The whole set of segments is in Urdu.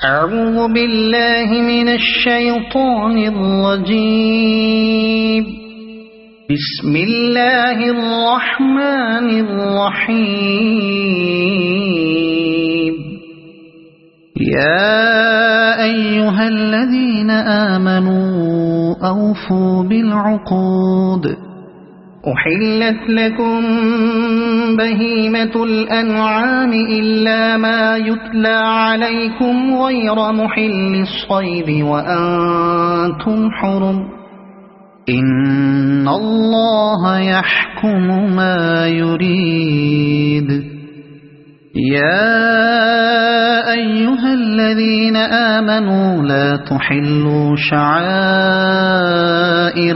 أعوذ بالله من الشيطان الرجيم. بسم الله الرحمن الرحيم. يا أيها الذين آمنوا أوفوا بالعقود. أحلت لكم بهيمة الأنعام إلا ما يتلى عليكم غير محل الصيد وأنتم حرم. إن الله يحكم ما يريد. يا أيها الذين آمنوا لا تحلوا شعائر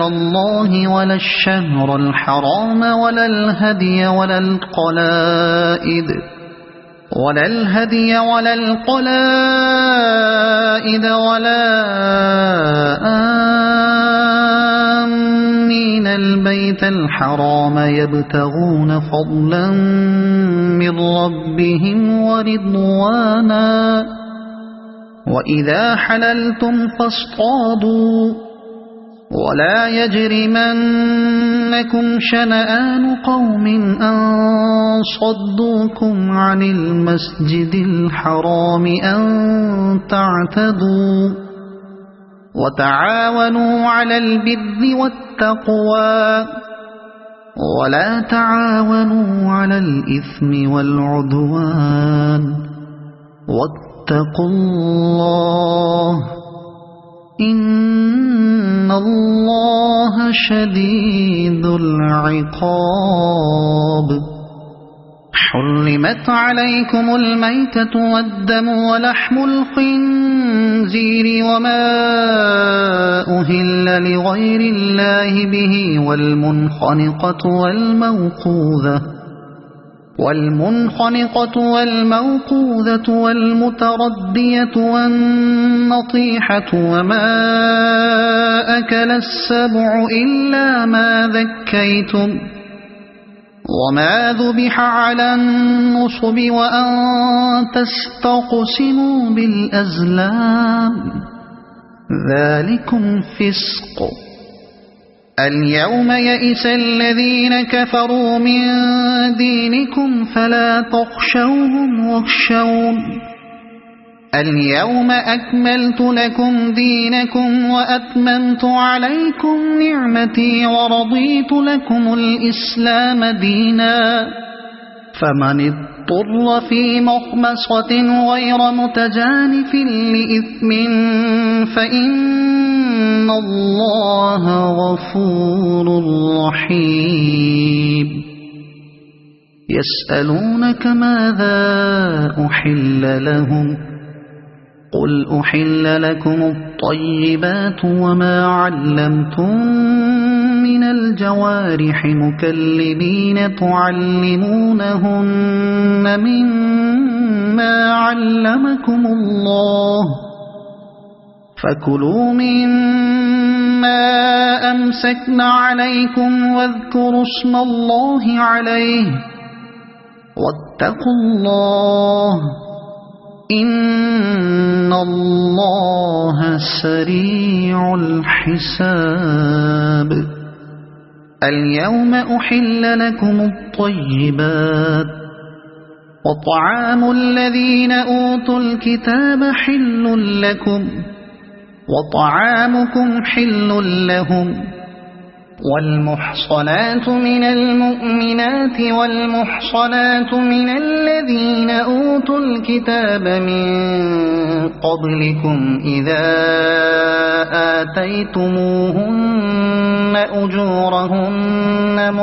الله ولا الشهر الحرام ولا الهدي ولا القلائد ولا آمين البيت الحرام يبتغون فضلا من ربهم ورضوانا. وإذا حللتم فاصطادوا ولا يجرمنكم شنآن قوم أن صدوكم عن المسجد الحرام أن تعتدوا. وتعاونوا على البر والتقوى ولا تعاونوا على الإثم والعدوان. واتقوا الله إن الله شديد العقاب. حرمت عليكم الميتة والدم ولحم الخنزير وما أهل لغير الله به والمنخنقة والموقوذة والمتردية والنطيحة وما أكل السبع إلا ما ذكيتم وما ذبح على النصب وأن تستقسموا بالأزلام ذلكم فسق. اليوم يئس الذين كفروا من دينكم فلا تخشوهم واخشون. اليوم أكملت لكم دينكم وأتممت عليكم نعمتي ورضيت لكم الإسلام دينا. فمن اضطر في مخمصة غير متجانف لإثم فإن الله غفور رحيم. يسألونك ماذا أحل لهم قل أحل لكم الطيبات وما علمتم من الجوارح مكلبين تعلمونهن مما علمكم الله فكلوا مما أمسكن عليكم واذكروا اسم الله عليه واتقوا الله إن الله سريع الحساب. اليوم أحل لكم الطيبات وطعام الذين أوتوا الكتاب حل لكم وطعامكم حل لهم. والمحصنات من المؤمنات والمحصنات من الذين أوتوا الكتاب من قبلكم إذا آتيتموهن أجورهن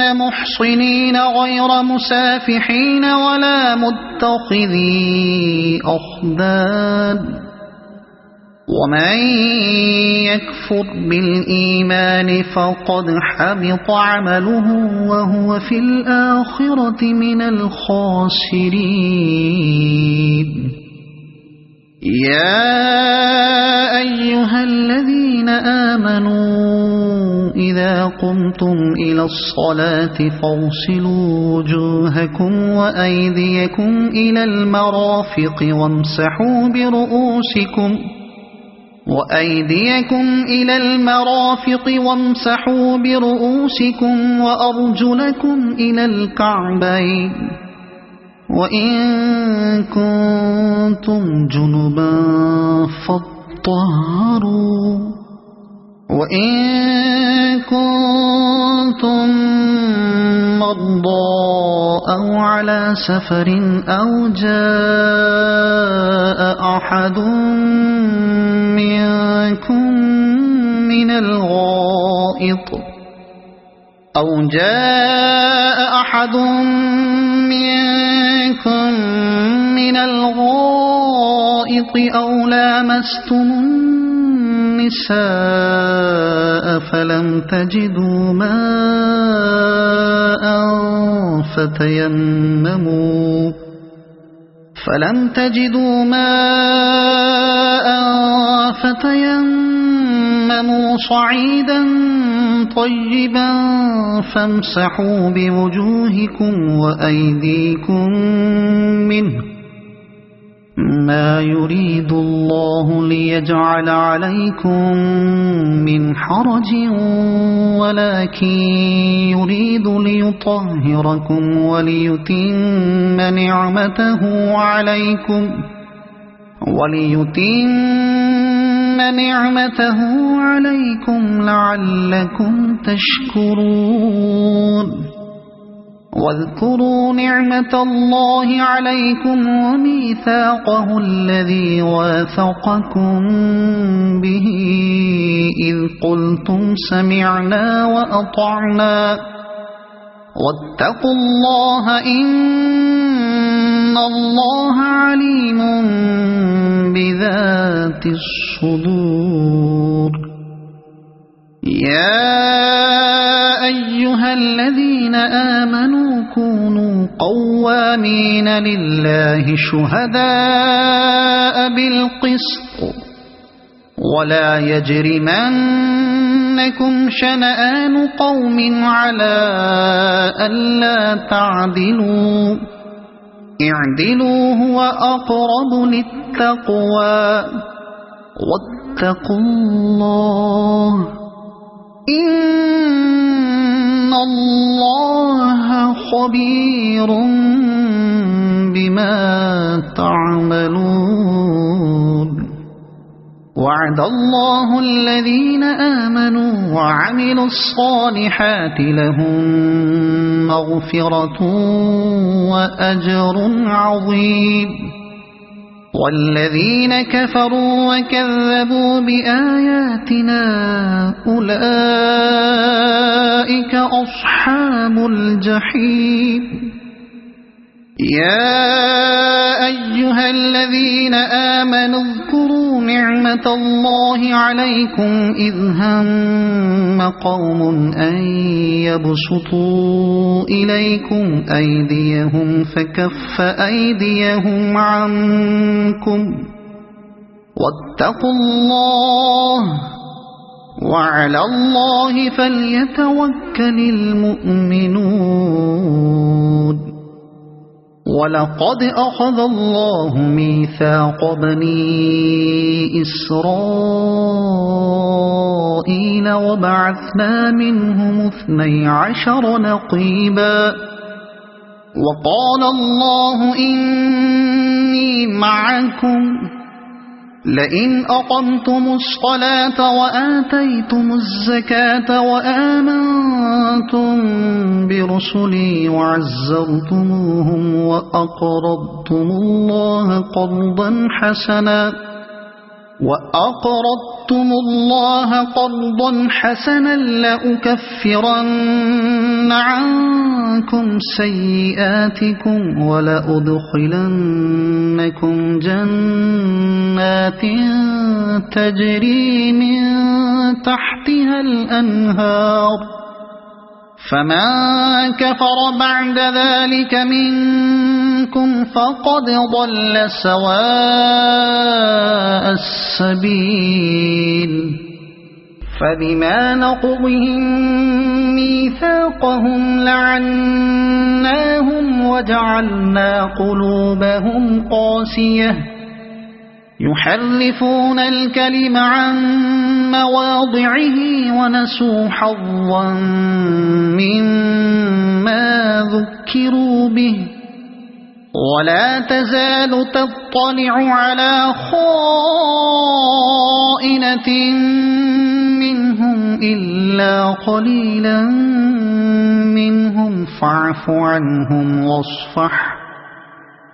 محصنين غير مسافحين ولا متخذي أخدان. ومن يكفر بالإيمان فقد حبط عمله وهو في الآخرة من الخاسرين. يا أيها الذين آمنوا إذا قمتم إلى الصلاة فاغسلوا وجوهكم وأيديكم إلى المرافق وامسحوا برؤوسكم وأرجلكم إلى الكعبين وإن كنتم جنبا فاطهروا وإن كنتم مرضى أو على سفر أو جاء أحد منكم من الغائط أو لامستم النساء فلم تجدوا ماء فتيمموا صعيدا طيبا فامسحوا بوجوهكم وأيديكم منه ما يريد الله ليجعل عليكم من حرج ولكن يريد ليطهركم وليتم نعمته عليكم لعلكم تشكرون واذكروا نعمة الله عليكم وميثاقه الذي واثقكم به إذ قلتم سمعنا وأطعنا واتقوا الله إن الله عليم بذات الصدور يا أيها الذين آمنوا كونوا قوامين لله شهداء بالقسط ولا يجرمنكم شنآن قوم على ألا تعدلوا اعدلوا هو أقرب للتقوى واتقوا الله إن الله خبير بما تعملون وعد الله الذين آمنوا وعملوا الصالحات لهم مغفرة وأجر عظيم والذين كفروا وكذبوا بآياتنا أولئك أصحاب الجحيم يا أيها الذين آمنوا اذكروا نعمة الله عليكم إذ هم قوم أن يبسطوا إليكم أيديهم فكف أيديهم عنكم واتقوا الله وعلى الله فليتوكل المؤمنون ولقد أخذ الله ميثاق بني إسرائيل وبعثنا منهم 12 نقيبا وقال الله إني معكم لئن أقمتم الصلاة وآتيتم الزكاة وآمنتم برسلي وعزرتموهم وأقرضتم الله قرضا حسنا لأكفرن عنكم سيئاتكم ولأدخلنكم جنات تجري من تحتها الأنهار فمن كفر بعد ذلك منكم فقد ضل سواء السبيل فبما نقضهم ميثاقهم لعناهم وجعلنا قلوبهم قاسية يحرفون الكلم عن مواضعه ونسوا حظا مما ذكروا به ولا تزال تطلع على خائنة منهم إلا قليلا منهم فاعف عنهم واصفح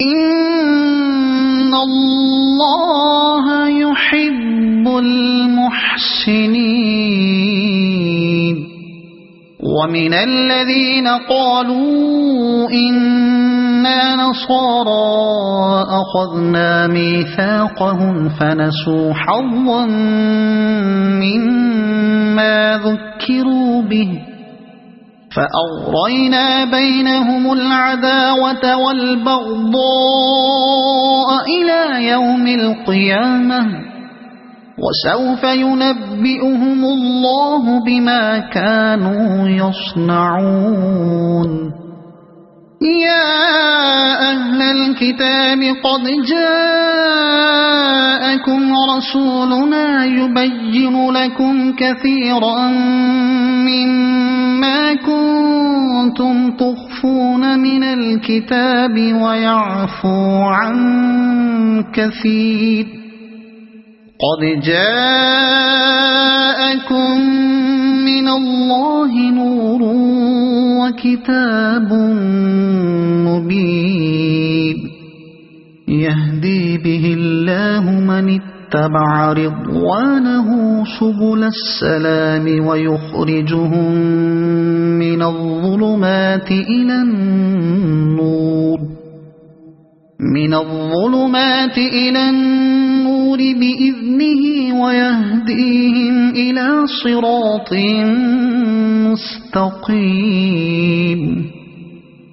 إن الله يحب المحسنين ومن الذين قالوا إنا نصارى أخذنا ميثاقهم فنسوا حظا مما ذكروا به فأغرينا بينهم العداوة والبغضاء إلى يوم القيامة وسوف ينبئهم الله بما كانوا يصنعون يا أهل الكتاب قد جاءكم رسولنا يبين لكم كثيرا مما كنتم تخفون من الكتاب ويعفو عن كثير قد جاءكم من الله نور وكتاب مبين يهدي به الله من اتبع رضوانه سبل السلام ويخرجهم من الظلمات إلى النور بإذنه ويهديهم إلى صراط مستقيم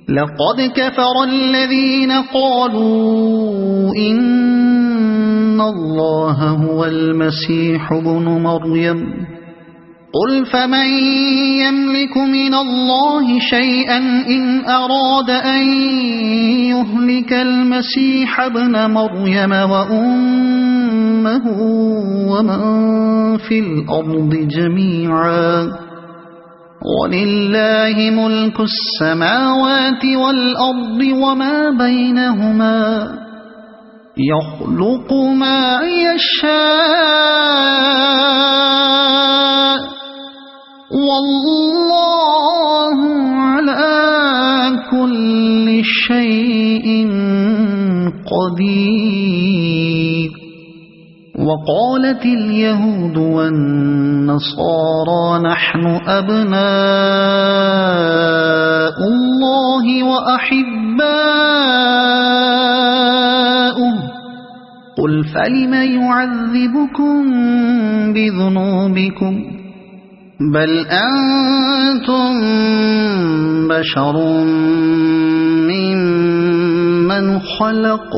لقد كفر الذين قالوا إن الله هو المسيح ابن مريم قل فمن يملك من الله شيئا إن أراد أن يهلك المسيح ابن مريم وأمه ومن في الأرض جميعا ولله ملك السماوات والأرض وما بينهما يخلق ما يشاء والله على كل شيء قدير وقالت اليهود والنصارى نحن أبناء الله وأحباؤه قل فلم يعذبكم بذنوبكم بل أنتم بشر ممن خلق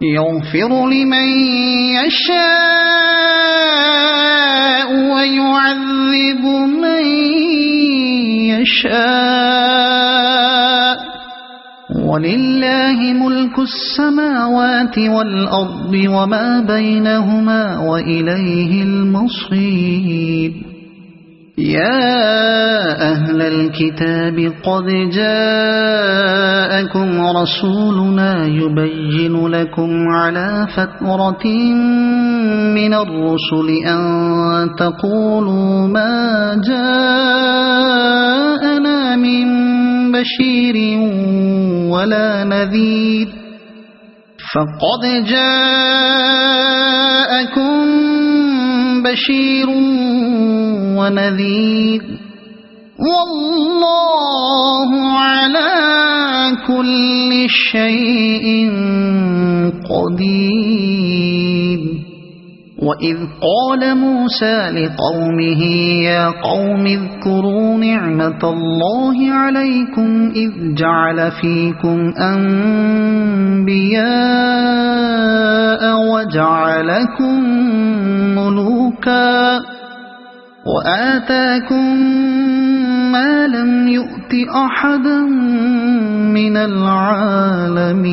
يغفر لمن يشاء ويعذب من يشاء ولله ملك السماوات والأرض وما بينهما وإليه المصير يا أهل الكتاب قد جاءكم رسولنا يبين لكم على فترة من الرسل أن تقولوا ما جاءنا من بشير ولا نذير فقد جاءكم بشير ونذير والله على كل شيء قدير وإذ قال موسى لقومه يا قوم اذكروا نعمة الله عليكم إذ جعل فيكم أنبياء وجعلكم ملوكا وآتاكم ما لم يؤت أحدا من العالمين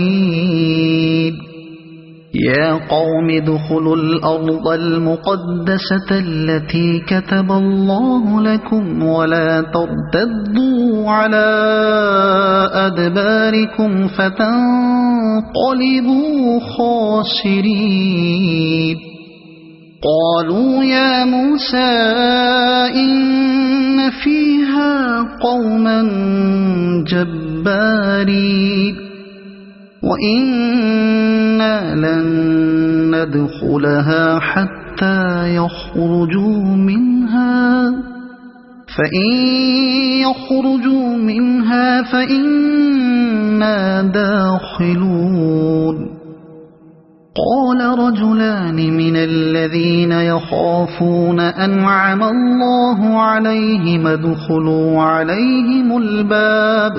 يا قوم ادخلوا الأرض المقدسة التي كتب الله لكم ولا ترتدوا على أدباركم فتنقلبوا خاسرين قالوا يا موسى إن فيها قوما جبارين وإنا لن ندخلها حتى يخرجوا منها فإن يخرجوا منها فإنا داخلون قال رجلان من الذين يخافون أنعم الله عليهم ادخلوا عليهم الباب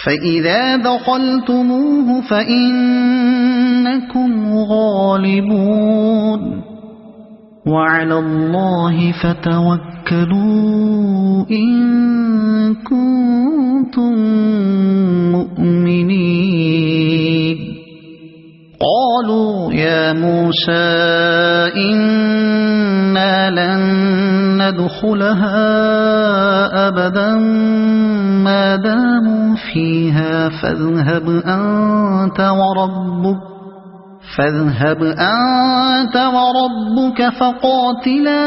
فإذا دخلتموه فإنكم غالبون وعلى الله فتوكلوا إن كنتم مؤمنين قالوا يا موسى إنا لن ندخلها أبدا ما داموا فيها فاذهب أنت وربك فقاتلا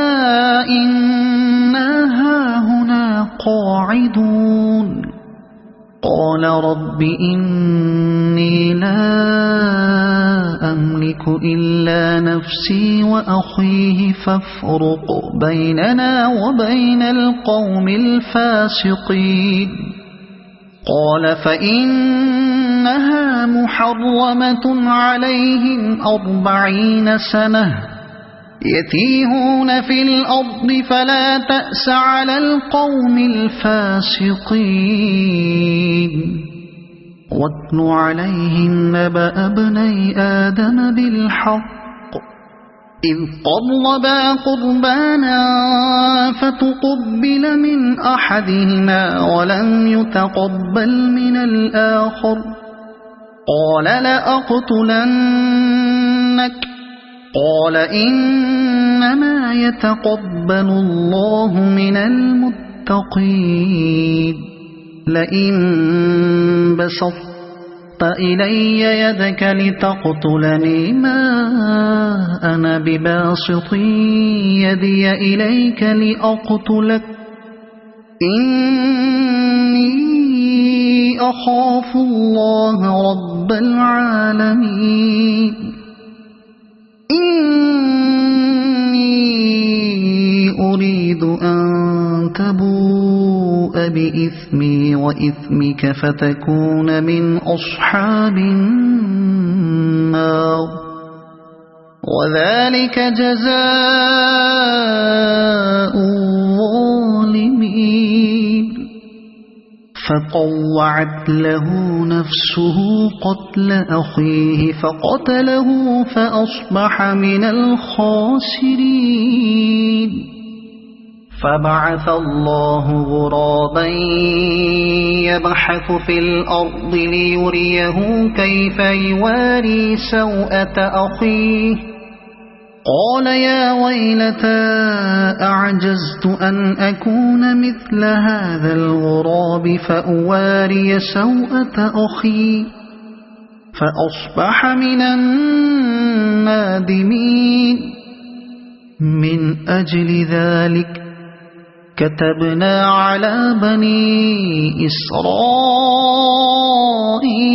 إنا هاهنا قاعدون قال رب إني لا أملك إلا نفسي وأخيه فافرق بيننا وبين القوم الفاسقين قال فإنها محرمة عليهم 40 سنة يتيهون في الأرض فلا تأس على القوم الفاسقين واتل عليهم نبأ ابني آدم بالحق إذ قربا قربانا فتقبل من أحدهما ولم يتقبل من الآخر قال لأقتلنك قال إنما يتقبل الله من المتقين لئن بسطت إلي يدك لتقتلني ما أنا بباسط يدي إليك لأقتلك إني أخاف الله رب العالمين إني أريد أن تبوء بإثمي وإثمك فتكون من أصحاب النار وذلك جزاء الظالمين فطوعت له نفسه قتل أخيه فقتله فأصبح من الخاسرين فبعث الله غرابا يبحث في الأرض ليريه كيف يواري سوءة أخيه قال يا ويلتى أعجزت أن أكون مثل هذا الغراب فأواري سوءة أخي فأصبح من النادمين من أجل ذلك كتبنا على بني إسرائيل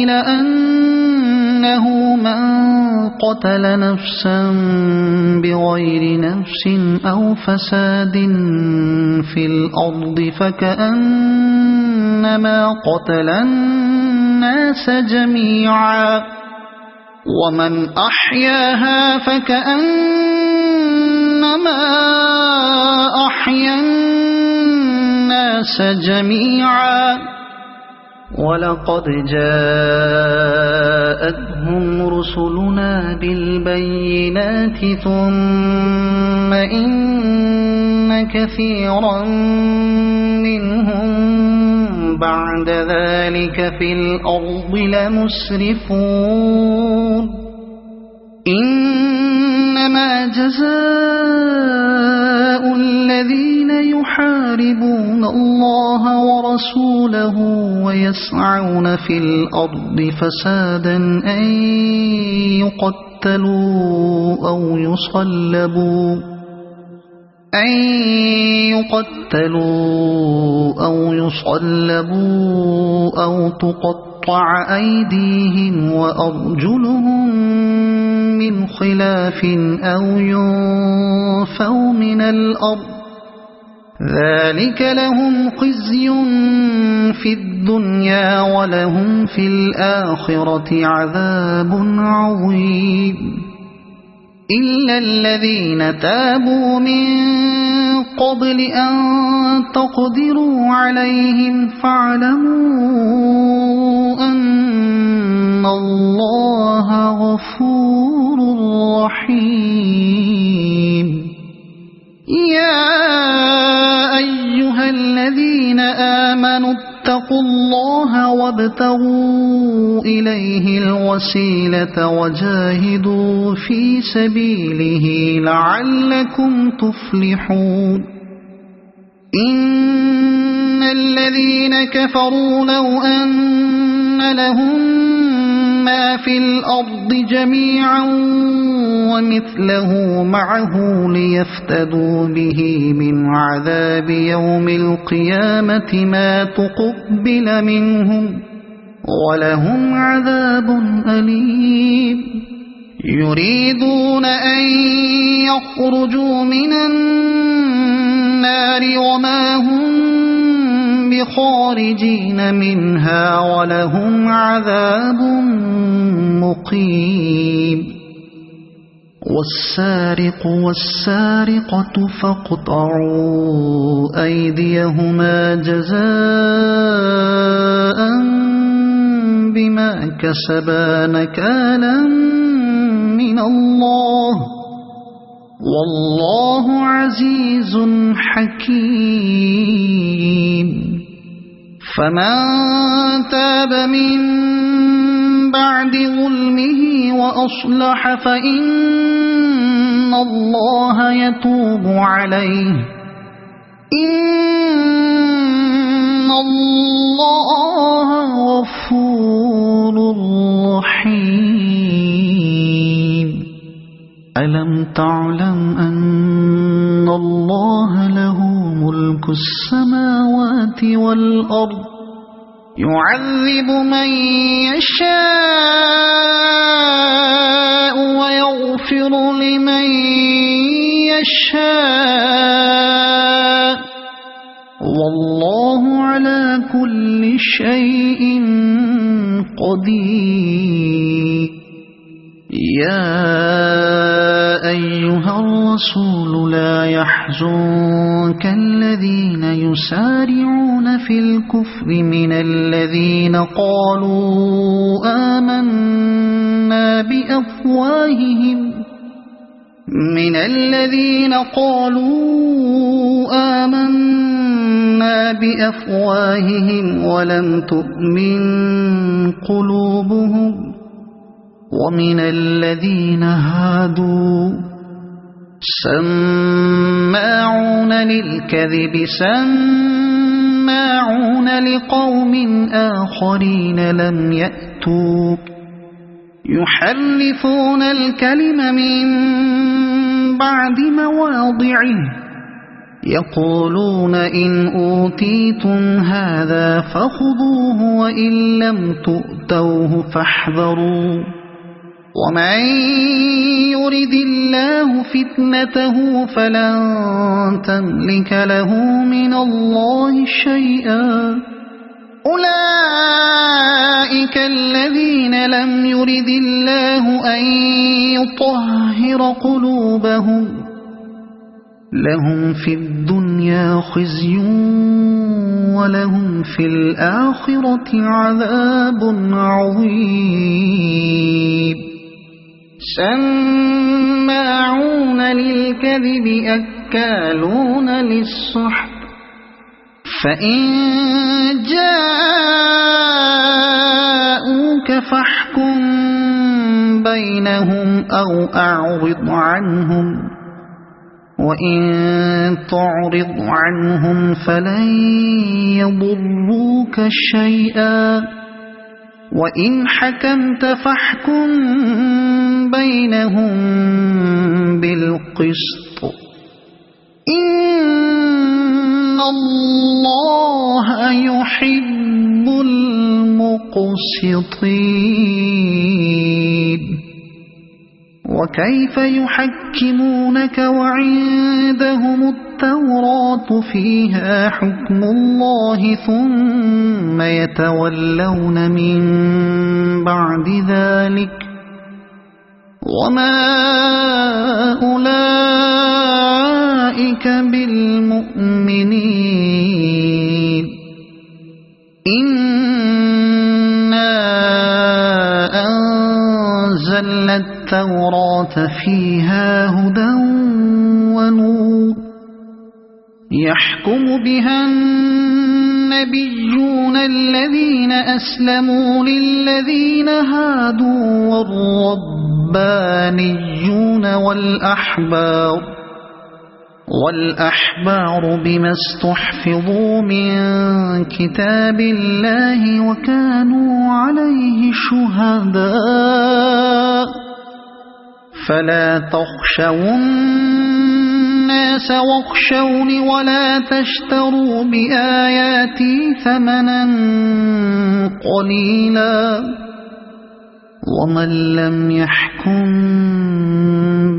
أنه من قتل نفسا بغير نفس أو فساد في الأرض فكأنما قتل الناس جميعا ومن أحياها فكأنما أحيا الناس جميعا ولقد جاءتهم رسلنا بالبينات ثم إن كثيرا منهم بعد ذلك في الأرض لمسرفون إنما جزاء الذين يحاربون الله ورسوله ويسعون في الأرض فسادا أن يقتلوا أو يصلبوا أو تقطع أيديهم وأرجلهم من خلاف أو ينفوا من الأرض ذلك لهم خزي في الدنيا ولهم في الآخرة عذاب عظيم إلا الذين تابوا من قبل أن تقدروا عليهم فاعلموا أن الله غفور رحيم يا أيها الذين آمنوا اتقوا الله وابتغوا إليه الوسيلة وجاهدوا في سبيله لعلكم تفلحون إن الذين كفروا لو أن لهم ما في الأرض جميعا ومثله معه ليفتدوا به من عذاب يوم القيامة ما تقبل منهم ولهم عذاب أليم يريدون أن يخرجوا من النار وما هم بخارجين منها ولهم عذاب مقيم والسارق والسارقة فاقطعوا أيديهما جزاء بما كسبا نكالا من الله والله عزيز حكيم فمن تاب من بعد ظلمه وأصلح فإن الله يتوب عليه إن الله غفور رحيم ألم تعلم أن الله له ملك السماوات والأرض يعذب من يشاء ويغفر لمن يشاء والله على كل شيء قدير يا أيها الرسول لا يحزنك الذين يسارعون في الكفر من الذين قالوا آمنا بأفواههم ولم تؤمن قلوبهم ومن الذين هادوا سماعون للكذب سماعون لقوم آخرين لم يأتوك يحرفون الكلم من بعد مواضعه يقولون إن أوتيتم هذا فخذوه وإن لم تؤتوه فاحذروا ومن يرد الله فتنته فلن تملك له من الله شيئا أولئك الذين لم يرد الله أن يطهر قلوبهم لهم في الدنيا خزي ولهم في الآخرة عذاب عظيم سماعون للكذب أكالون للسحت فإن جاءوك فاحكم بينهم أو أعرض عنهم وإن تعرض عنهم فلن يضروك شيئا وإن حكمت فاحكم بينهم بالقسط إن الله يحب المقسطين وكيف يحكمونك وعندهم التوراة فيها حكم الله ثم يتولون من بعد ذلك وما أولئك بالمؤمنين إنا أنزلنا التوراة فيها هدى ونور يحكم بها النبيون الذين أسلموا للذين هادوا والربانيون والأحبار بما استحفظوا من كتاب الله وكانوا عليه شهداء فلا تخشوا الناس واخشوني ولا تشتروا بآياتي ثمنا قليلا ومن لم يحكم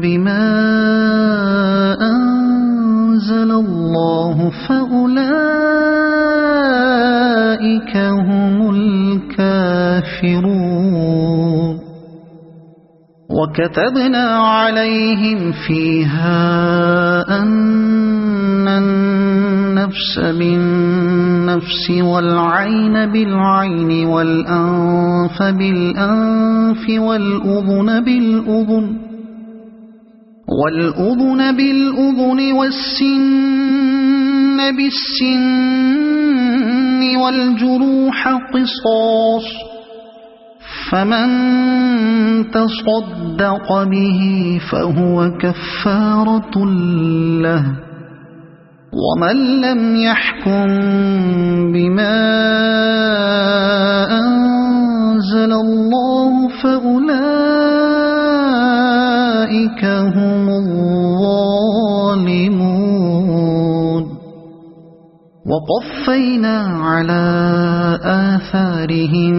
بما أنزل الله فأولئك هم الكافرون وكتبنا عليهم فيها أن النفس بالنفس والعين بالعين والأنف بالأنف والأذن بالأذن والسن بالسن والجروح قصاص فمن تصدق به فهو كفارة له ومن لم يحكم بما أنزل الله فأولئك هم الظالمون وقفينا على آثارهم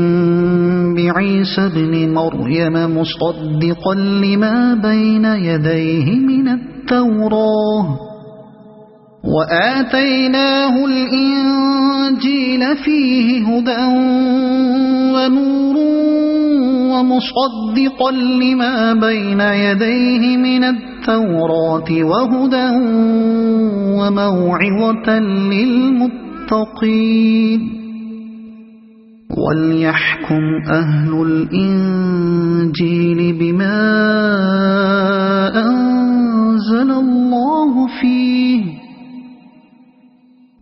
بعيسى ابن مريم مصدقا لما بين يديه من التوراة وآتيناه الإنجيل فيه هدى ونور ومصدقا لما بين يديه من التوراة وهدى وموعظة للمتقين وليحكم أهل الإنجيل بما أنزل الله فيه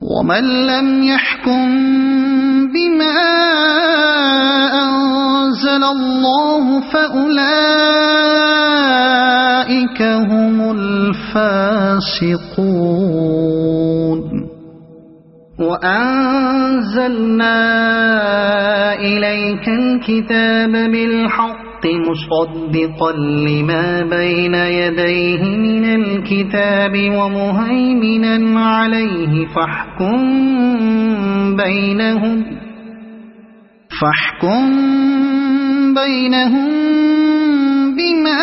ومن لم يحكم بما أنزل الله فأولئك هم الفاسقون وأنزلنا إليك الكتاب بالحق مصدقا لما بين يديه من الكتاب ومهيمنا عليه فاحكم بينهم بما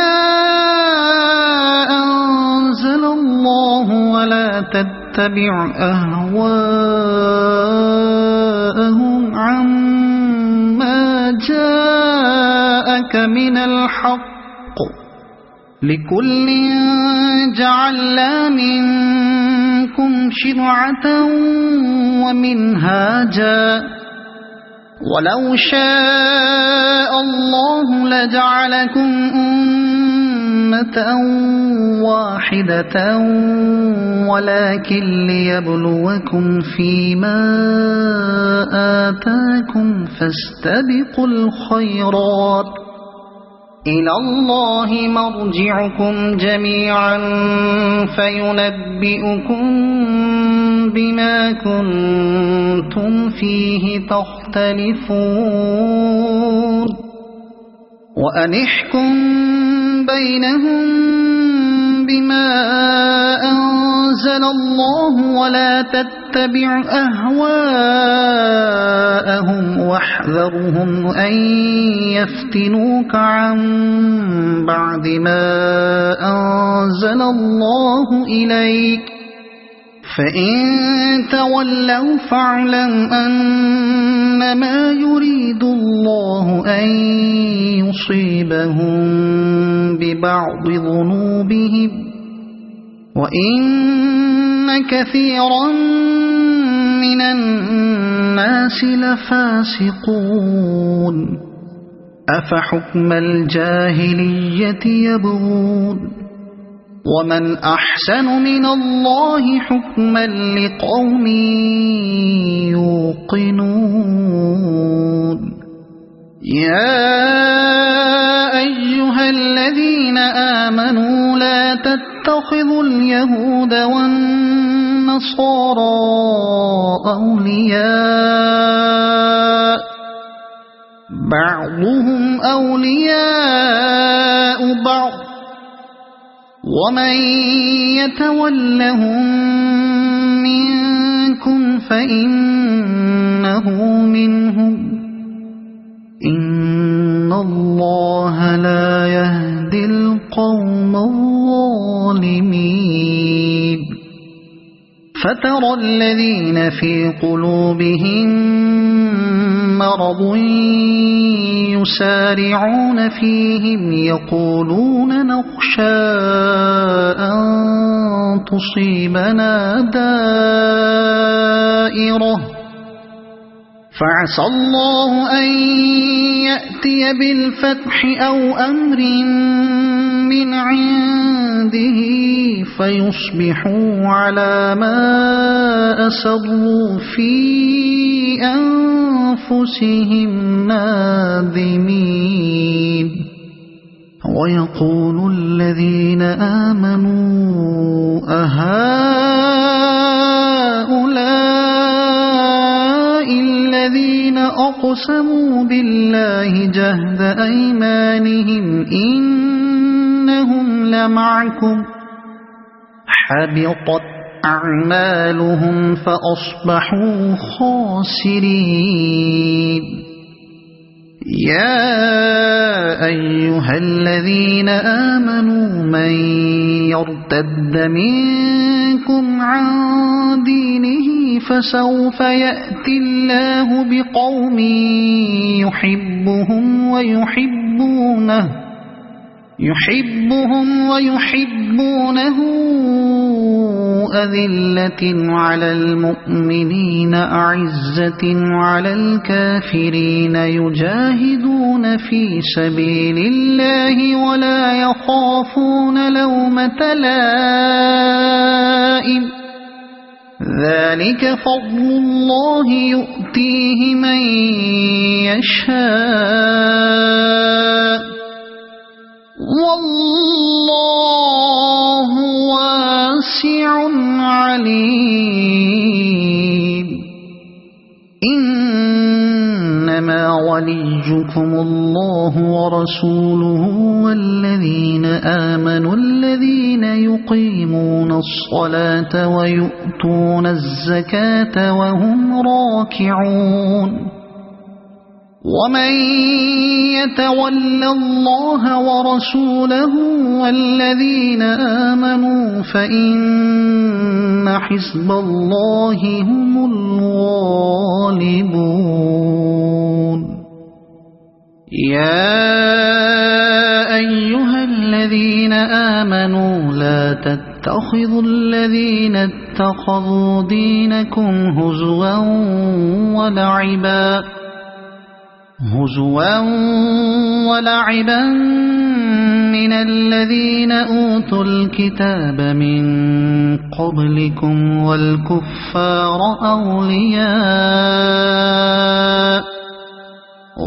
أنزل الله ولا تتبع أهواءهم عما جاءك من الحق لكل جعلنا منكم شرعة ومنهاجا ولو شاء الله لجعلكم أمة واحدة ولكن ليبلوكم فيما آتاكم فاستبقوا الخيرات إلى الله مرجعكم جميعا فينبئكم بما كنتم فيه تختلفون وأن احكم بينهم بما أنزل الله ولا تتبع أهواءهم واحذرهم أن يفتنوك عن بعد ما أنزل الله إليك فإن تولوا فاعلم أنما يريد الله أن يصيبهم ببعض ذنوبهم وإن كثيرا من الناس لفاسقون أفحكم الجاهلية يبغون ومن أحسن من الله حكما لقوم يوقنون يا أيها الذين آمنوا لا تتخذوا اليهود والنصارى أولياء بعضهم أولياء بعض ومن يتولهم منكم فإنه منهم إن الله لا يهدي القوم الظالمين فترى الذين في قلوبهم مرض يسارعون فيهم يقولون نخشى أن تصيبنا دائرة فعسى الله أن يأتي بالفتح أو أمر من عنده فيصبحوا على ما أسروا في أنفسهم نادمين ويقول الذين آمنوا أهؤلاء الذين أقسموا بالله جهد أيمانهم إنهم لمعكم حبطت أعمالهم فأصبحوا خاسرين يا أيها الذين آمنوا من يرتد منكم عن دينه فسوف يأتي الله بقوم يحبهم ويحبونه أذلة على المؤمنين أعزة على الكافرين يجاهدون في سبيل الله ولا يخافون لومة لائم ذلك فضل الله يؤتيه من يشاء والله واسع عليم إنما وليكم الله ورسوله والذين آمنوا الذين يقيمون الصلاة ويؤتون الزكاة وهم راكعون ومن يتول الله ورسوله والذين آمنوا فإن حزب الله هم الغالبون يا أيها الذين آمنوا لا تتخذوا الذين اتخذوا دينكم هزوا ولعبا من الذين أوتوا الكتاب من قبلكم والكفار أولياء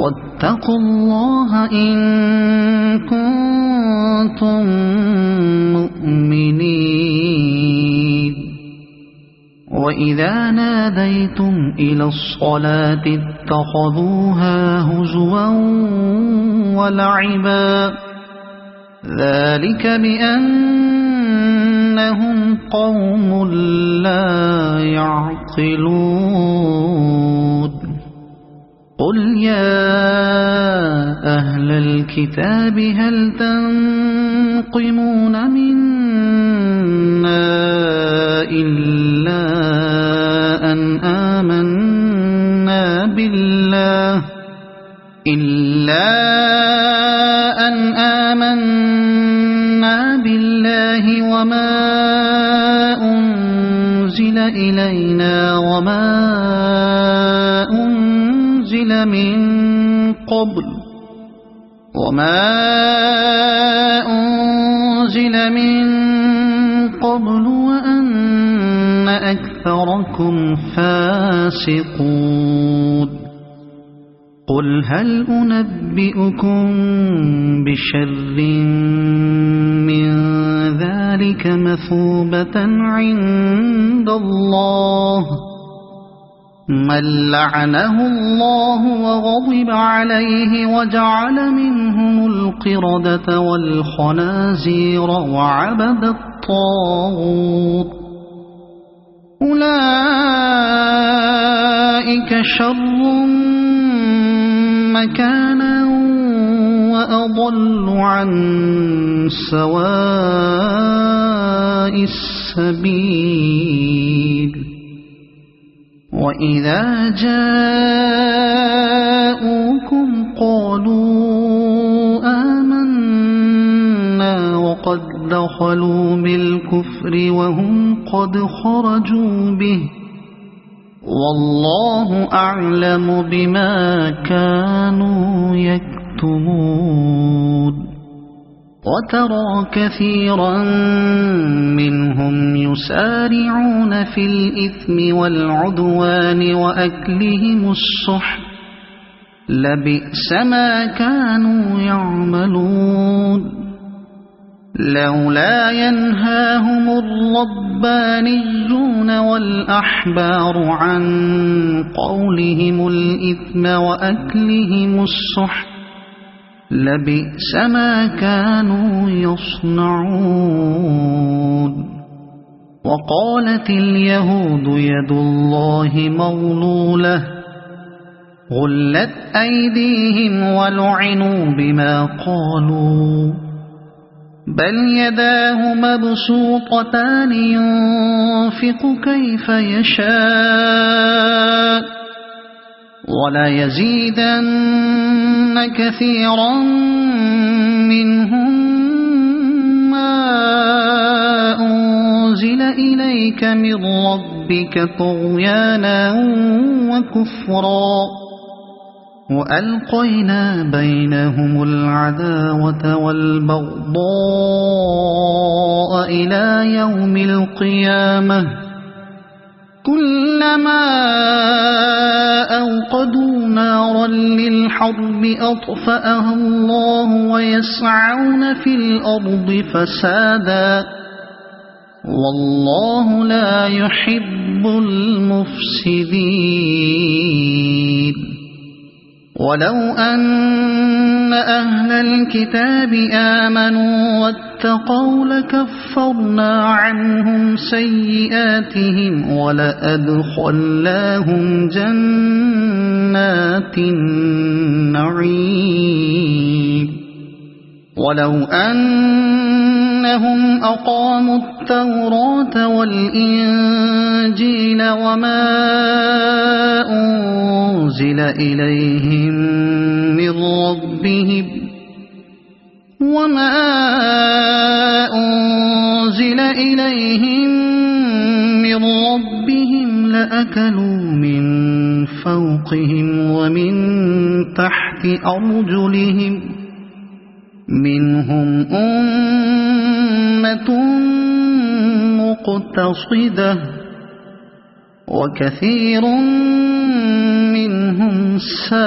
واتقوا الله إن كنتم مؤمنين وإذا ناديتم إلى الصلاة اتخذوها هزوا ولعبا ذلك بأنهم قوم لا يعقلون قل يا أهل الكتاب هل تنقمون منا إلا أن آمنا بالله وما أنزل إلينا وما أنزل من قبل وأن أكثركم فاسقون قل هل أنبئكم بشر من ذلك مثوبة عند الله من لعنه الله وغضب عليه وجعل منهم القردة والخنازير وعبد الطاغوت أولئك شر مكانا وأضل عن سواء السبيل وإذا جاءوكم قالوا آمنا وقد دخلوا بالكفر وهم قد خرجوا به والله أعلم بما كانوا يكتمون وترى كثيرا منهم يسارعون في الإثم والعدوان وأكلهم السحت لبئس ما كانوا يعملون لولا ينهاهم الربانيون والأحبار عن قولهم الإثم وأكلهم السحت لبئس ما كانوا يصنعون وقالت اليهود يد الله مغلولة غلت أيديهم ولعنوا بما قالوا بل يداه مبسوطتان ينفق كيف يشاء ولا يزيدن كثيرا منهم ما أنزل إليك من ربك طغيانا وكفرا وألقينا بينهم العداوة والبغضاء إلى يوم القيامة كلما أوقدوا نارا للحرب أطفأها الله ويسعون في الأرض فسادا والله لا يحب المفسدين ولو أن أهل الكتاب آمنوا واتقوا لكفرنا عنهم سيئاتهم ولأدخلناهم جنات النعيم ولو أنهم أقاموا التوراة والإنجيل وما أنزل إليهم من ربهم لأكلوا من فوقهم ومن تحت أرجلهم منهم أمة مقتصدة وكثير منهم ساء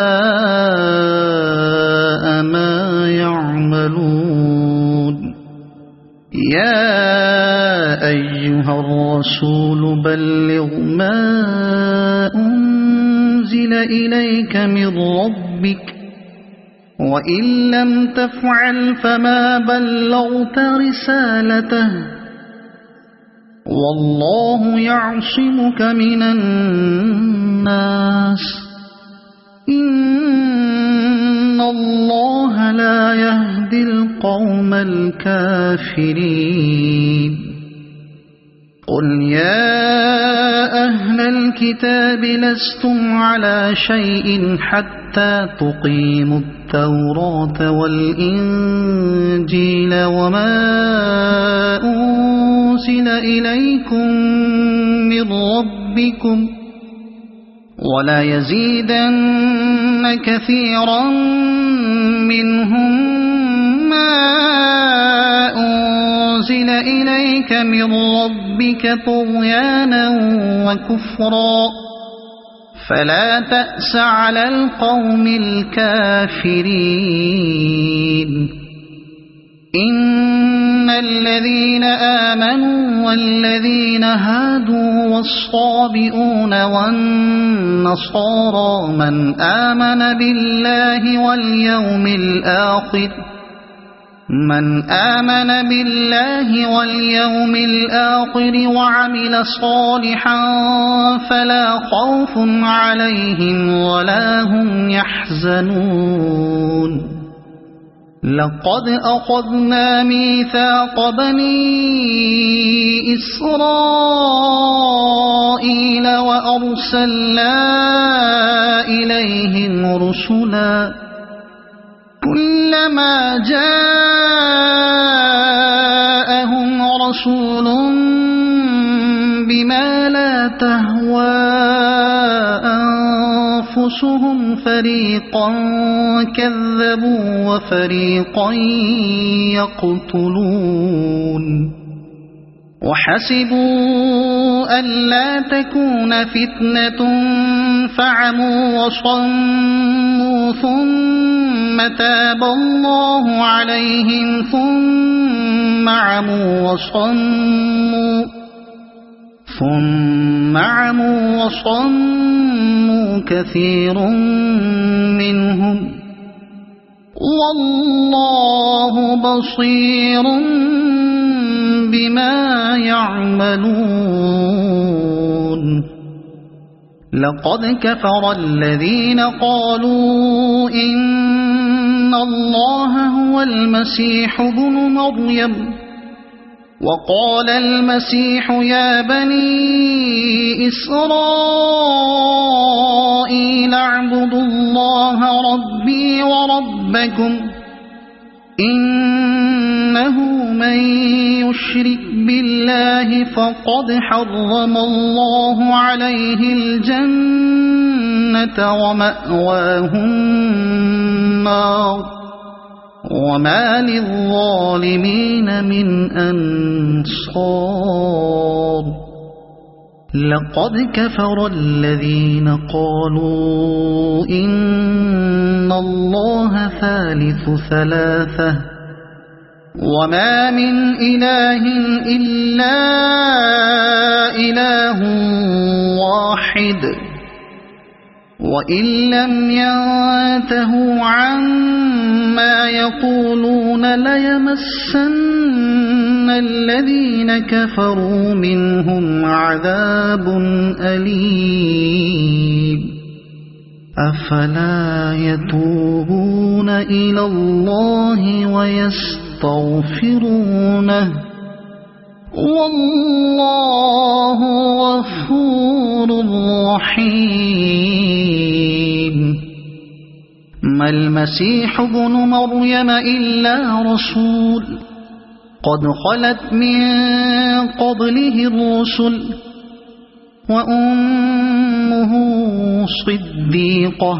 ما يعملون يا أيها الرسول بلغ ما أنزل إليك من ربك وإن لم تفعل فما بلغت رسالته والله يعصمك من الناس إن الله لا يهدي القوم الكافرين قل يا أهل الكتاب لستم على شيء حتى تقيموا التوراة والإنجيل وما أنزل إليكم من ربكم ولا يزيدن كثيرا منهم ما أنزل إليك من ربك طغيانا وكفرا فلا تأس على القوم الكافرين إن الذين آمنوا والذين هادوا والصابئون والنصارى من آمن بالله واليوم الآخر وعمل صالحا فلا خوف عليهم ولا هم يحزنون لقد أخذنا ميثاق بني إسرائيل وأرسلنا إليهم رسلا كلما جاءهم رسول بما لا تهوى أنفسهم فريقا كذبوا وفريقا يقتلون وحسبوا ألا تكون فتنة فعموا وصموا ثم تاب الله عليهم ثم عموا وصموا كثير منهم والله بصير بما يعملون لقد كفر الذين قالوا إن الله هو المسيح ابن مريم وقال المسيح يا بني إسرائيل اعبدوا الله ربي وربكم إنه من يشرك بالله فقد حرم الله عليه الجنة ومأواه النار وما للظالمين من أنصار لقد كفر الذين قالوا إن الله ثالث ثلاثة وما من إله إلا إله واحد وإن لم ينتهوا عما يقولون ليمسن الذين كفروا منهم عذاب أليم أفلا يتوبون إلى الله ويستغفرونه والله غفور رحيم ما المسيح ابن مريم إلا رسول قد خلت من قبله الرسل وأمه صديقة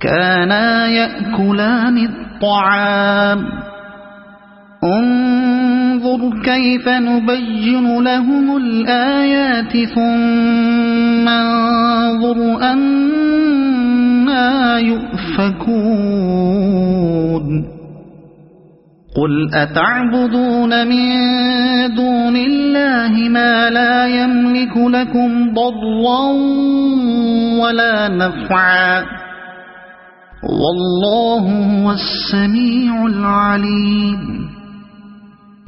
كانا يأكلان الطعام انظر كيف نبين لهم الآيات ثم انظر أنى يؤفكون قل أتعبدون من دون الله ما لا يملك لكم ضرا ولا نفعا والله هو السميع العليم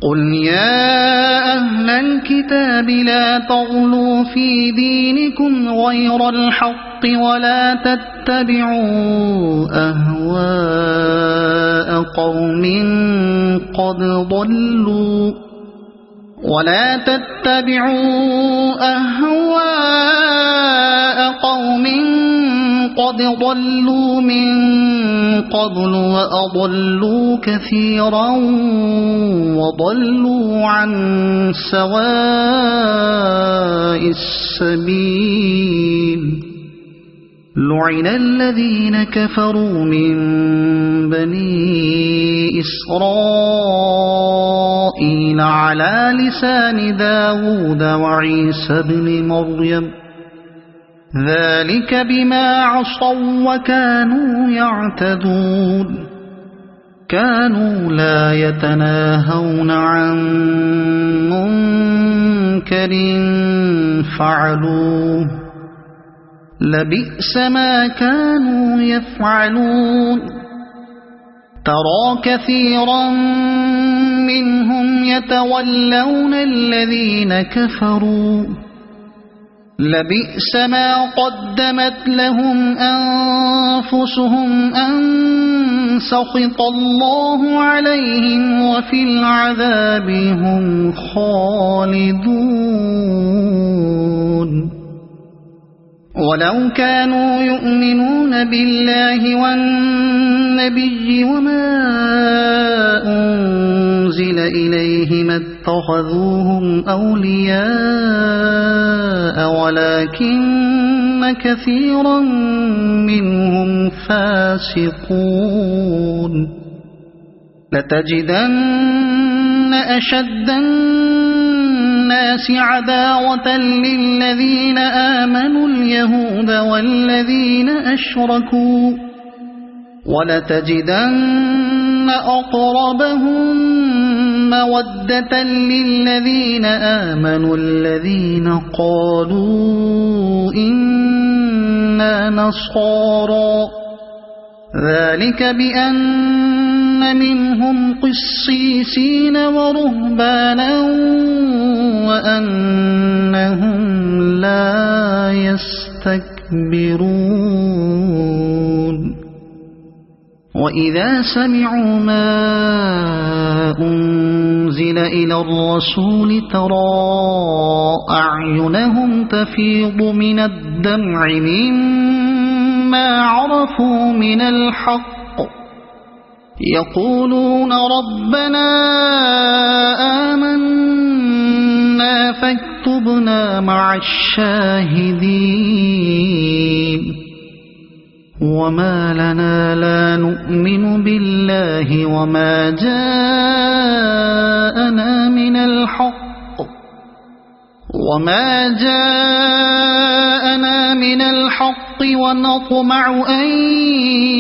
قل يا أهل الكتاب لا تغلوا في دينكم غير الحق ولا تتبعوا أهواء قوم قد ضلوا من قبل وأضلوا كثيرا وضلوا عن سواء السبيل لعن الذين كفروا من بني إسرائيل على لسان داود وعيسى بن مريم ذلك بما عصوا وكانوا يعتدون كانوا لا يتناهون عن منكر فعلوه لبئس ما كانوا يفعلون ترى كثيرا منهم يتولون الذين كفروا لبئس ما قدمت لهم أنفسهم أن سخط الله عليهم وفي العذاب هم خالدون ولو كانوا يؤمنون بالله والنبي وما أنزل إليه ما اتخذوهم أولياء ولكن كثيرا منهم فاسقون لتجدن أشد الناس عداوة للذين آمنوا اليهود والذين أشركوا ولتجدن أقربهم مودة للذين آمنوا الذين قالوا إنا نصارى ذلك بأن منهم قسيسين ورهبانا وأنهم لا يستكبرون وإذا سمعوا ما أنزل إلى الرسول ترى أعينهم تفيض من الدمع مما عرفوا من الحق يقولون ربنا آمنا فاكتبنا مع الشاهدين وما لنا لا نؤمن بالله وما جاءنا من الحق ونطمع أن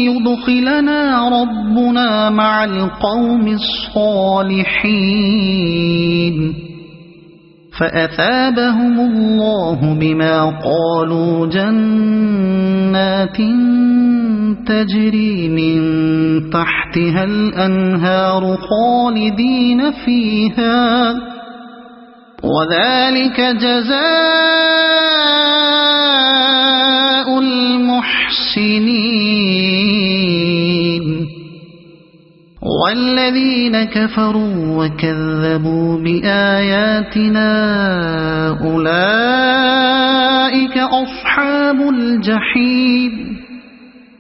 يدخلنا ربنا مع القوم الصالحين فأثابهم الله بما قالوا جنات تجري من تحتها الأنهار خالدين فيها وذلك جزاء المحسنين والذين كفروا وكذبوا بآياتنا أولئك أصحاب الجحيم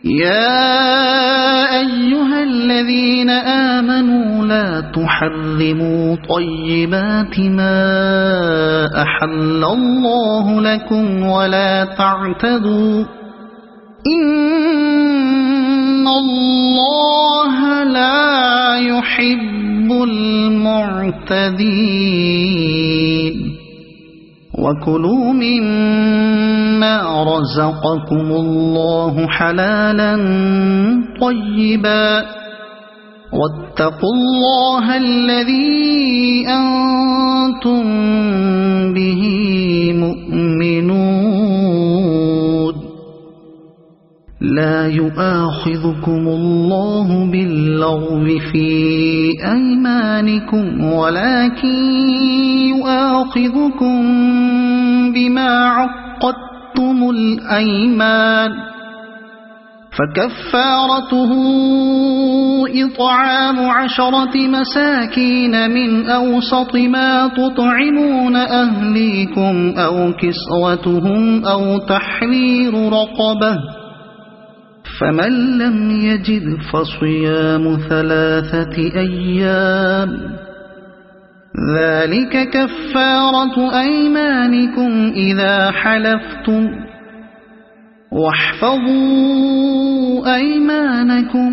يا أيها الذين آمنوا لا تحرموا طيبات ما أحل الله لكم ولا تعتدوا إن الله لا الذين وكلوا مما رزقكم الله حلالا طيبا واتقوا الله الذي أنتم به مؤمنون لا يؤاخذكم الله باللغو في أيمانكم ولكن يؤاخذكم بما عقدتم الأيمان فكفارته إطعام 10 مساكين من أوسط ما تطعمون أهليكم أو كسوتهم أو تحرير رقبة فمن لم يجد فصيام 3 أيام ذلك كفارة أيمانكم إذا حلفتم واحفظوا أيمانكم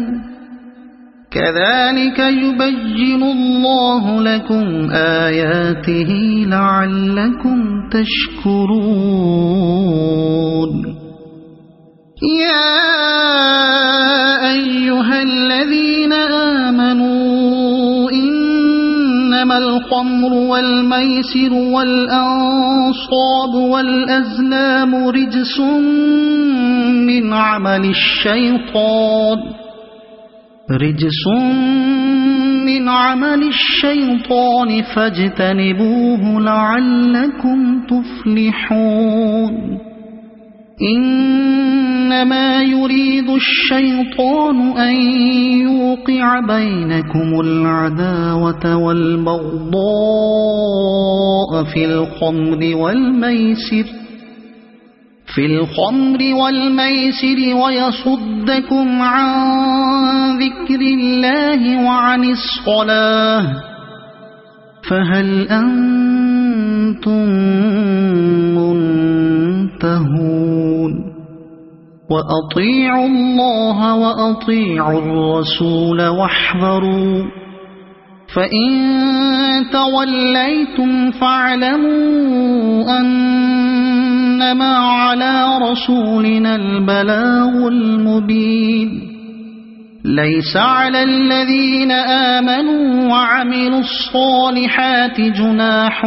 كذلك يبين الله لكم آياته لعلكم تشكرون يا أيها الذين آمنوا إنما الخمر والميسر والأنصاب والأزلام رجس من عمل الشيطان فاجتنبوه لعلكم تفلحون إنما يريد الشيطان أن يوقع بينكم العداوة والبغضاء في الخمر والميسر ويصدكم عن ذكر الله وعن الصلاة فهل أنتم منتهون وأطيعوا الله وأطيعوا الرسول واحذروا فإن توليتم فاعلموا أنما على رسولنا البلاغ المبين ليس على الذين آمنوا وعملوا الصالحات جناح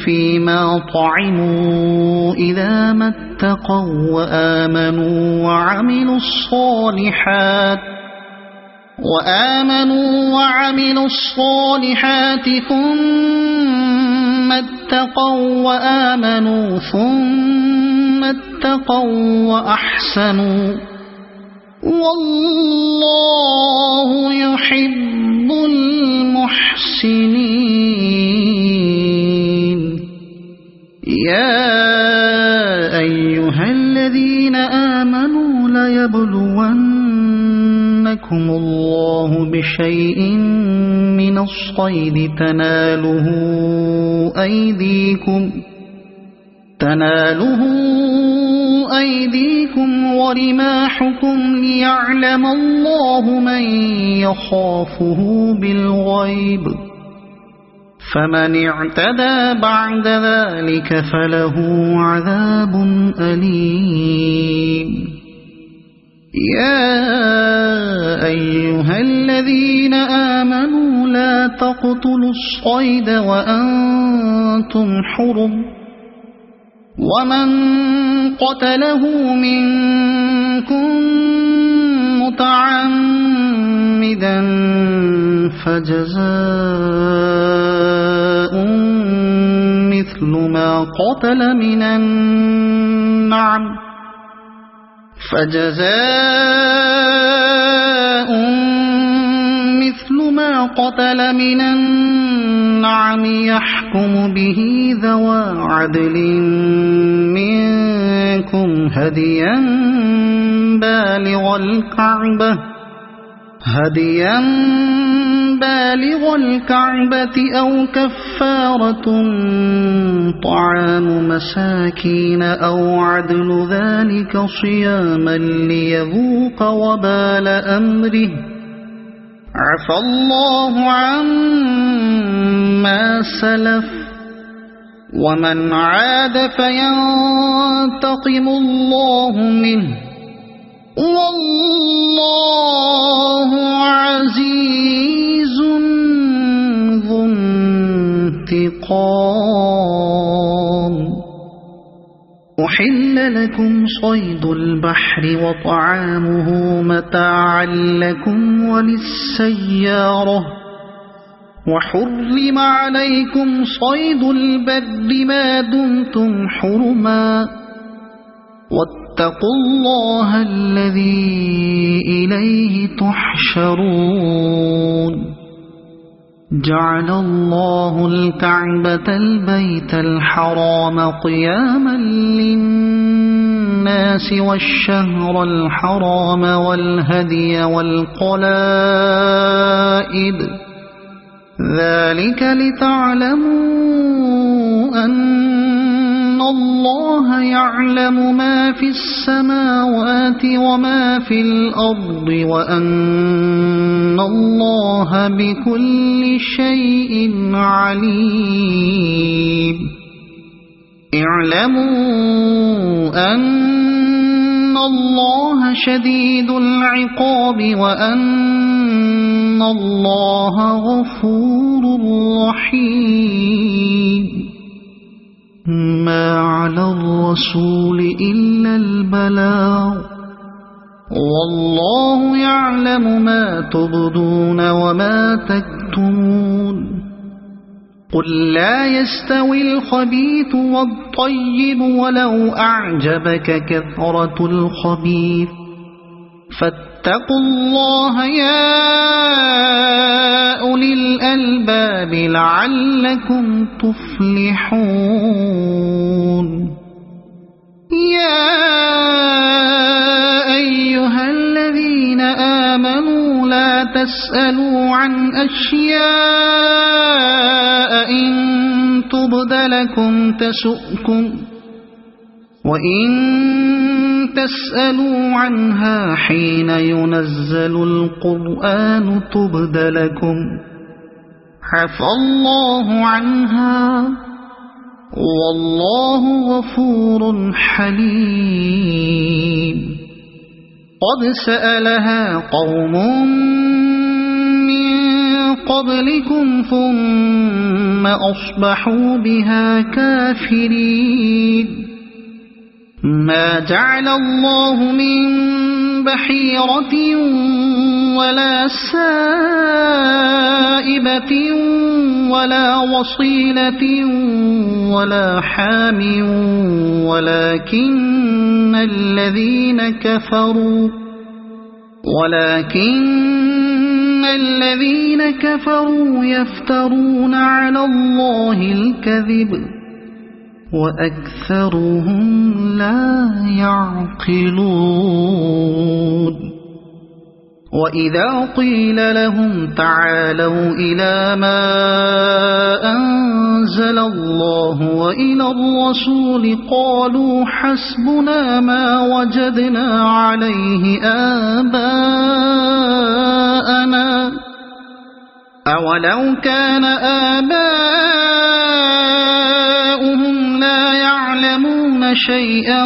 فيما طعموا إذا ما اتقوا وآمنوا وعملوا الصالحات ثم اتقوا وأحسنوا والله يحب المحسنين يا أيها الذين آمنوا ليبلونكم الله بشيء من الصيد تناله أيديكم ورماحكم ليعلم الله من يخافه بالغيب فمن اعتدى بعد ذلك فله عذاب أليم يا أيها الذين آمنوا لا تقتلوا الصيد وأنتم حرم ومن قتله منكم متعمدا فجزاء مثل ما قتل من النعم يحكم به ذوى عدل منكم هديا بالغ الكعبة أو كفارة طعام مساكين أو عدل ذلك صياما ليذوق وبال أمره عفى الله عما سلف ومن عاد فينتقم الله منه والله عزيز ذو انتقام. أحل لكم صيد البحر وطعامه متاعا لكم وللسيارة وحرم عليكم صيد البر ما دمتم حرما واتقوا الله الذي إليه تحشرون. جعل الله الكعبة البيت الحرام قياما للناس والشهر الحرام والهدي والقلائد ذلك لتعلموا أن الله يعلم ما في السماوات وما في الأرض وأن الله بكل شيء عليم. اعلموا أن الله شديد العقاب وأن الله غفور رحيم. ما على الرسول إلا البلاغ والله يعلم ما تبدون وما تكتمون. قل لا يستوي الخبيث والطيب ولو أعجبك كثرة الخبيث فاتقوا الله يا أولي الألباب لعلكم تفلحون. يا أيها الذين آمنوا لا تسألوا عن أشياء إن تبد لكم تسؤكم وإن تسألوا عنها حين ينزل القرآن تبد لكم عفى الله عنها والله غفور حليم. قد سألها قوم من قبلكم ثم أصبحوا بها كافرين. ما جعل الله من بحيرة ولا سائبة ولا وصيلة ولا حام ولكن الذين كفروا يفترون على الله الكذب وأكثرهم لا يعقلون. وإذا قيل لهم تعالوا إلى ما أنزل الله وإلى الرسول قالوا حسبنا ما وجدنا عليه آباءنا أولو كان آباؤهم لا يعلمون شيئا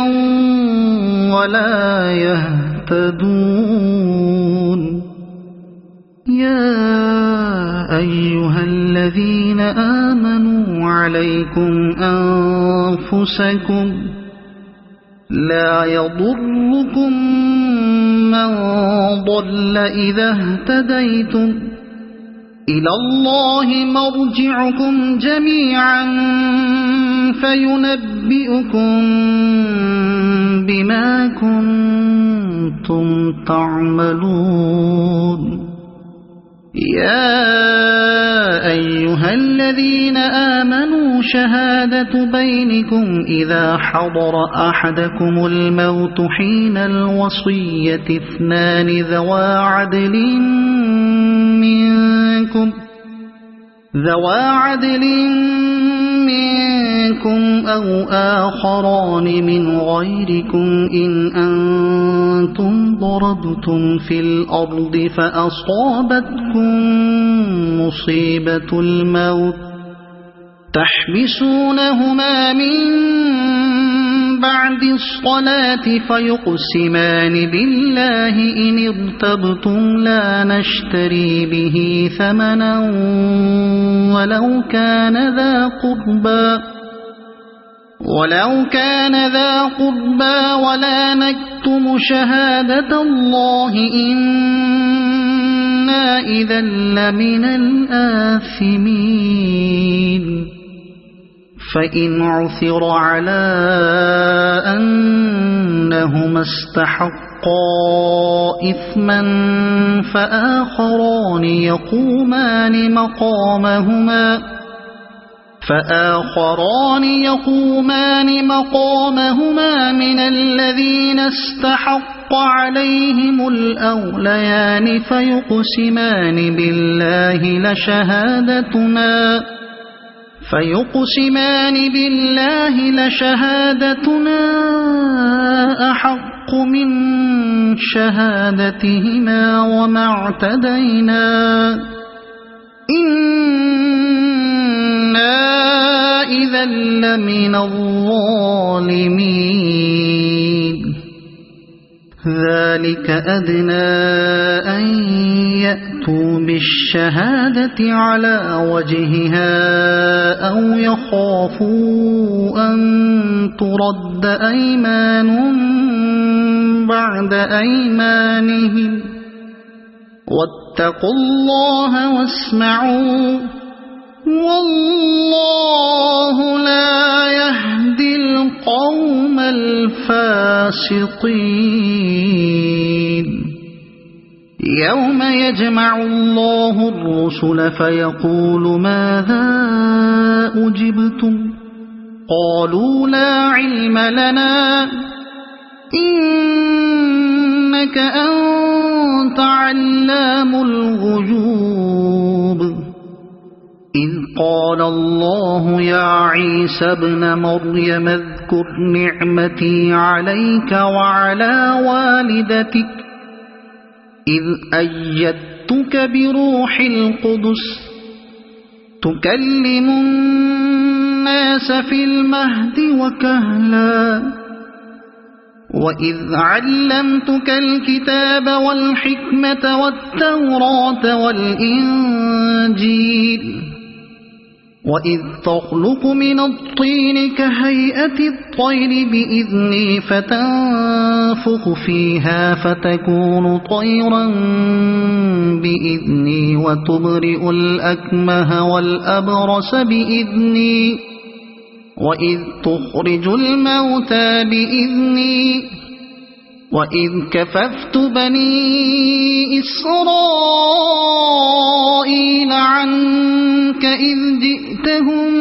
ولا يهتدون. يا أيها الذين آمنوا عليكم أنفسكم لا يضركم من ضل إذا اهتديتم إلى الله مرجعكم جميعا فينبئكم بما كنتم تعملون. يا أيها الذين آمنوا شهادة بينكم إذا حضر أحدكم الموت حين الوصية اثنان ذوا عدل منكم منكم أو آخران من غيركم إن أنتم ضربتم في الأرض فأصابتكم مصيبة الموت تحبسونهما من بعد الصلاة فيقسمان بالله إن ارتبتم لا نشتري به ثمنا ولو كان ذا قربى ولا نكتم شهادة الله إنا إذا لمن الآثمين فإن عثر على أنهما استحقا إثما فآخران يقومان مقامهما من الذين استحق عليهم الأوليان فيقسمان بالله لشهادتنا أحق من شهادتهما وما اعتدينا إنا إذا لمن الظالمين ذلك أدنى أن يأتوا بالشهادة على وجهها أو يخافوا أن ترد أيمان بعد أيمانهم واتقوا الله واسمعوا والله لا يهدي القوم الفاسقين يوم يجمع الله الرسل فيقول ماذا أجبتم قالوا لا علم لنا إنك أنت علام الغيوب إذ قال الله يا عيسى ابن مريم اذكر نعمتي عليك وعلى والدتك إذ أيدتك بروح القدس تكلم الناس في المهد وكهلا وإذ علمتك الكتاب والحكمة والتوراة والإنجيل وإذ تخلق من الطين كهيئة الطير بإذني فتنفخ فيها فتكون طيرا بإذني وتبرئ الأكمه والأبرص بإذني وإذ تخرج الموتى بإذني وإذ كففت بني إسرائيل عنك إذ جئتهم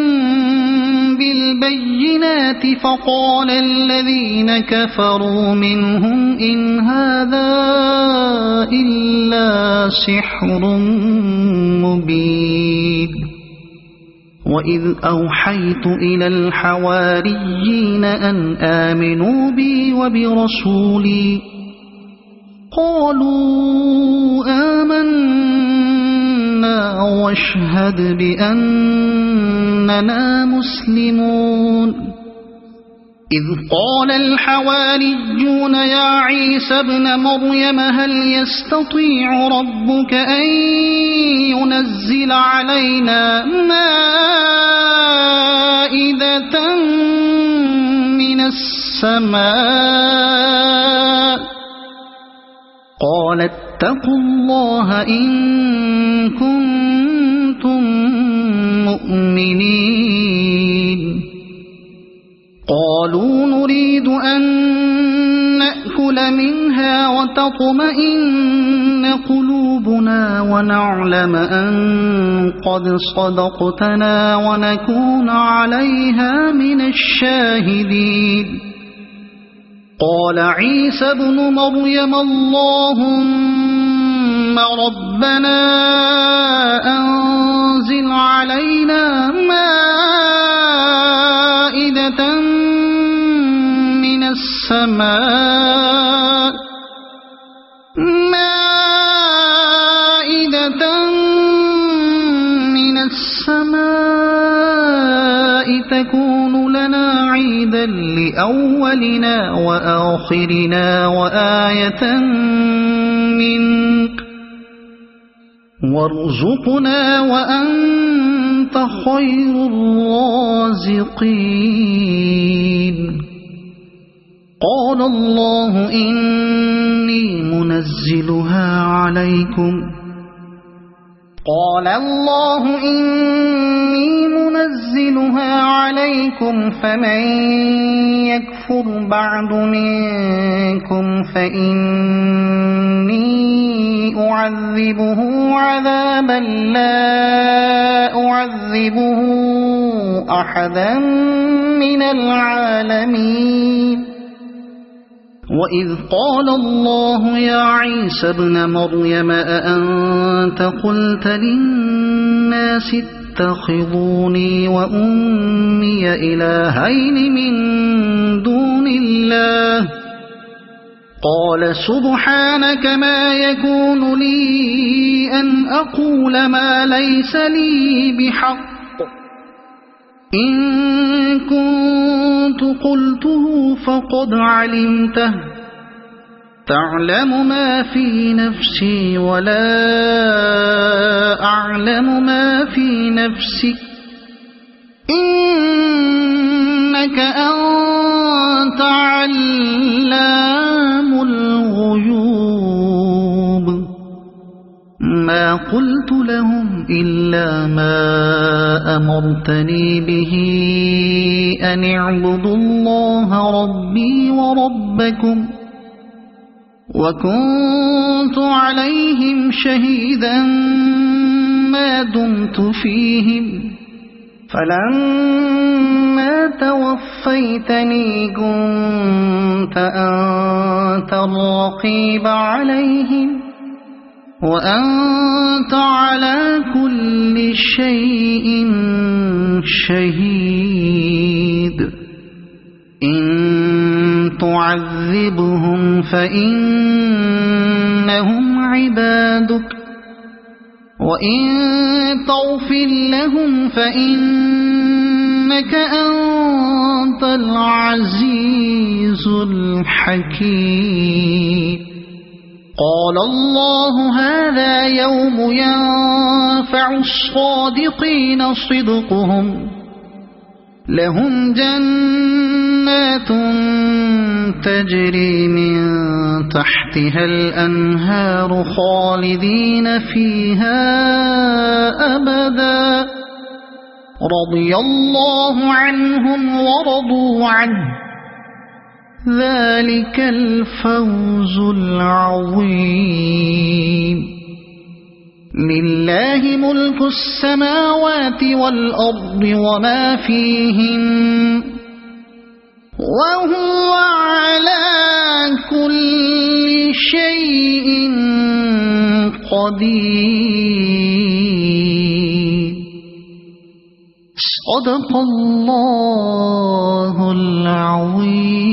بالبينات فقال الذين كفروا منهم إن هذا إلا سحر مبين وإذ أوحيت إلى الحواريين أن آمنوا بي وبرسولي قالوا آمنا واشهد بأننا مسلمون إذ قال الحواريون يا عيسى ابن مريم هل يستطيع ربك أن ينزل علينا مائدة من السماء قال اتقوا الله إن كنتم مؤمنين قالوا نريد أن نأكل منها وتطمئن قلوبنا ونعلم أن قد صدقتنا ونكون عليها من الشاهدين قال عيسى ابن مريم اللهم ربنا أنزل علينا السماء مائدة من السماء تكون لنا عيدا لأولنا وآخرنا وآية منك وارزقنا وأنت خير الرازقين قال الله إني منزلها عليكم فمن يكفر بعد منكم فإني أعذبه عذابا لا أعذبه أحدا من العالمين وإذ قال الله يا عيسى ابن مريم أأنت قلت للناس اتخذوني وأمي إلهين من دون الله قال سبحانك ما يكون لي أن أقول ما ليس لي بحق إن كنت قلته فقد علمته تعلم ما في نفسي ولا أعلم ما في نفسك إنك أنت علام الغيوب ما قلت لهم إلا ما أمرتني به أن اعبدوا الله ربي وربكم وكنت عليهم شهيدا ما دمت فيهم فلما توفيتني كنت أنت الرقيب عليهم وأنت على كل شيء شهيد إن تعذبهم فإنهم عبادك وإن تغفر لهم فإنك أنت العزيز الحكيم قال الله هذا يوم ينفع الصادقين صدقهم لهم جنات تجري من تحتها الأنهار خالدين فيها أبدا رضي الله عنهم ورضوا عنه ذلك الفوز العظيم لله ملك السماوات والأرض وما فيهن وهو على كل شيء قدير صدق الله العظيم